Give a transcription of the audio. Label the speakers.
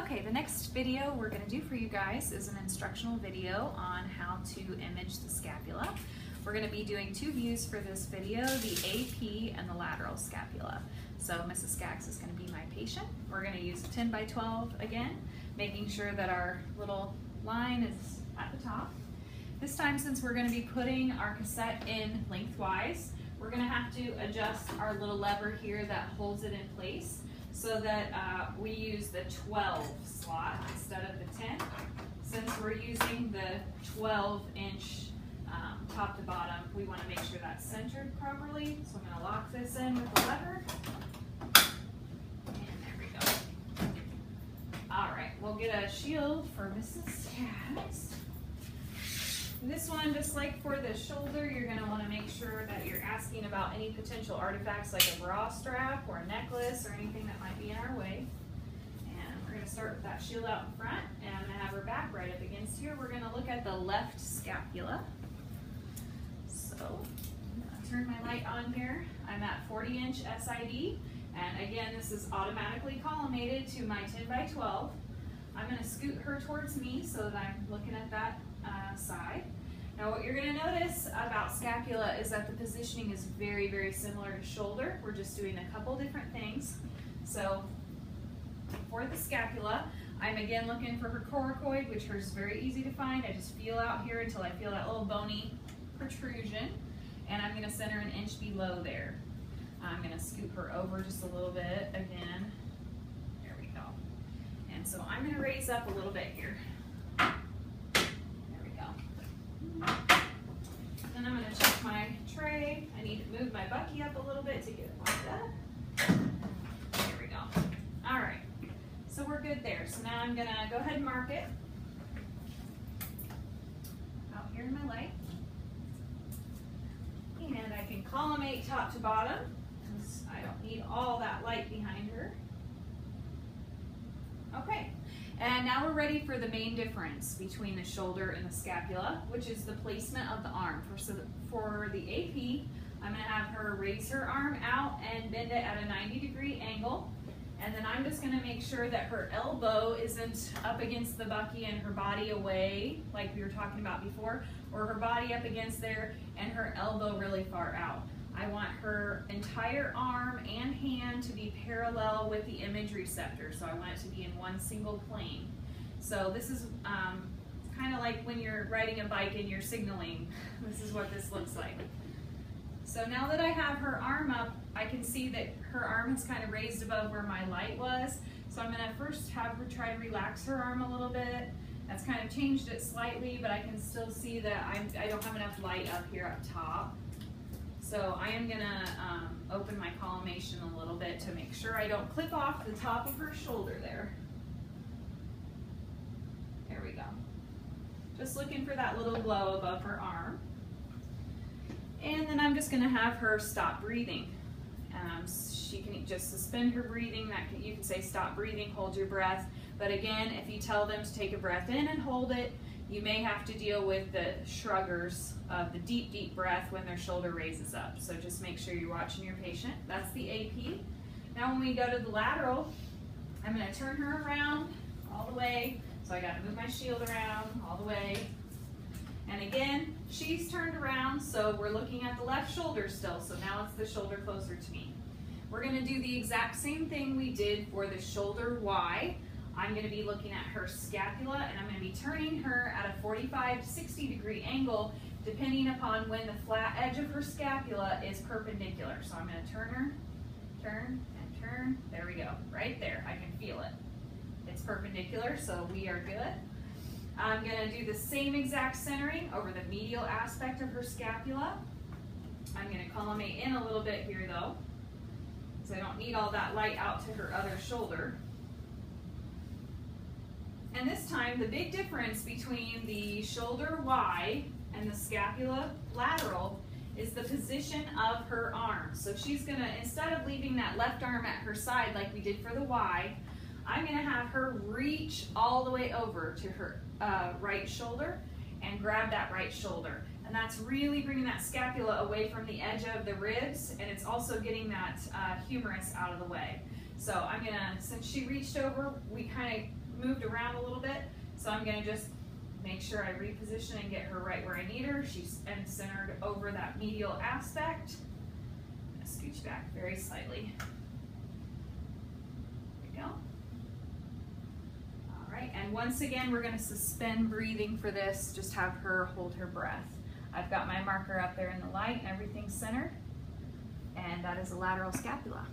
Speaker 1: Okay, the next video we're going to do for you guys is an instructional video on how to image the scapula. We're going to be doing two views for this video, the AP and the lateral scapula. So Mrs. Skaggs is going to be my patient. We're going to use 10 by 12 again, making sure that our little line is at the top. This time, since we're going to be putting our cassette in lengthwise, we're going to have to adjust our little lever here that holds it in place, so that we use the 12 slot instead of the 10. Since we're using the 12-inch top to bottom, we want to make sure that's centered properly. So I'm going to lock this in with the lever. And there we go. All right, we'll get a shield for Mrs. Skaggs. This one, just like for the shoulder, you're going to want to make sure that you're asking about any potential artifacts like a bra strap or a necklace or anything that might be in our way. And we're going to start with that shield out in front, and I'm going to have her back right up against here. We're going to look at the left scapula. So I'm going to turn my light on here. I'm at 40-inch SID, and again, this is automatically collimated to my 10 by 12. I'm going to scoot her towards me so that I'm looking at that side. Now what you're going to notice about scapula is that the positioning is very, very similar to shoulder. We're just doing a couple different things. So for the scapula, I'm again looking for her coracoid, which is very easy to find. I just feel out here until I feel that little bony protrusion, and I'm going to center an inch below there. I'm going to scoop her over just a little bit again. There we go. And so I'm going to raise up a little bit here. Then I'm going to check my tray. I need to move my bucky up a little bit to get it lined up. There we go. All right, so we're good there. So now I'm going to go ahead and mark it out here in my light. And I can collimate top to bottom, because I don't need all that light behind her. Okay. And now we're ready for the main difference between the shoulder and the scapula, which is the placement of the arm. For the AP, I'm going to have her raise her arm out and bend it at a 90-degree angle. And then I'm just going to make sure that her elbow isn't up against the bucky and her body away, like we were talking about before, or her body up against there and her elbow really far out. I want her entire arm and hand to be parallel with the image receptor, so I want it to be in one single plane. So this is kind of like when you're riding a bike and you're signaling. This is what this looks like. So now that I have her arm up, I can see that her arm is kind of raised above where my light was. So I'm going to first have her try to relax her arm a little bit. That's kind of changed it slightly, but I can still see that I don't have enough light up here up top. So I am going to open my collimation a little bit to make sure I don't clip off the top of her shoulder there. There we go. Just looking for that little glow above her arm. And then I'm just going to have her stop breathing. She can just suspend her breathing. You can say stop breathing, hold your breath. But again, if you tell them to take a breath in and hold it, you may have to deal with the shruggers of the deep, deep breath when their shoulder raises up. So just make sure you're watching your patient. That's the AP. Now when we go to the lateral, I'm going to turn her around all the way. So I got to move my shield around all the way. And again, she's turned around, so we're looking at the left shoulder still. So now it's the shoulder closer to me. We're going to do the exact same thing we did for the shoulder Y. I'm going to be looking at her scapula, and I'm going to be turning her at a 45 to 60-degree angle, depending upon when the flat edge of her scapula is perpendicular. So I'm going to turn her, turn, and turn. There we go. Right there. I can feel it. It's perpendicular, so we are good. I'm going to do the same exact centering over the medial aspect of her scapula. I'm going to collimate in a little bit here, though, so I don't need all that light out to her other shoulder. And this time, the big difference between the shoulder Y and the scapula lateral is the position of her arm. So she's going to, instead of leaving that left arm at her side like we did for the Y, I'm going to have her reach all the way over to her right shoulder and grab that right shoulder. And that's really bringing that scapula away from the edge of the ribs, and it's also getting that humerus out of the way. So I'm going to, since she reached over, we kind of moved around a little bit, so I'm gonna just make sure I reposition and get her right where I need her. She's centered over that medial aspect. I'm gonna scooch back very slightly. There we go. All right, and once again, we're gonna suspend breathing for this. Just have her hold her breath. I've got my marker up there in the light and everything's centered. And that is a lateral scapula.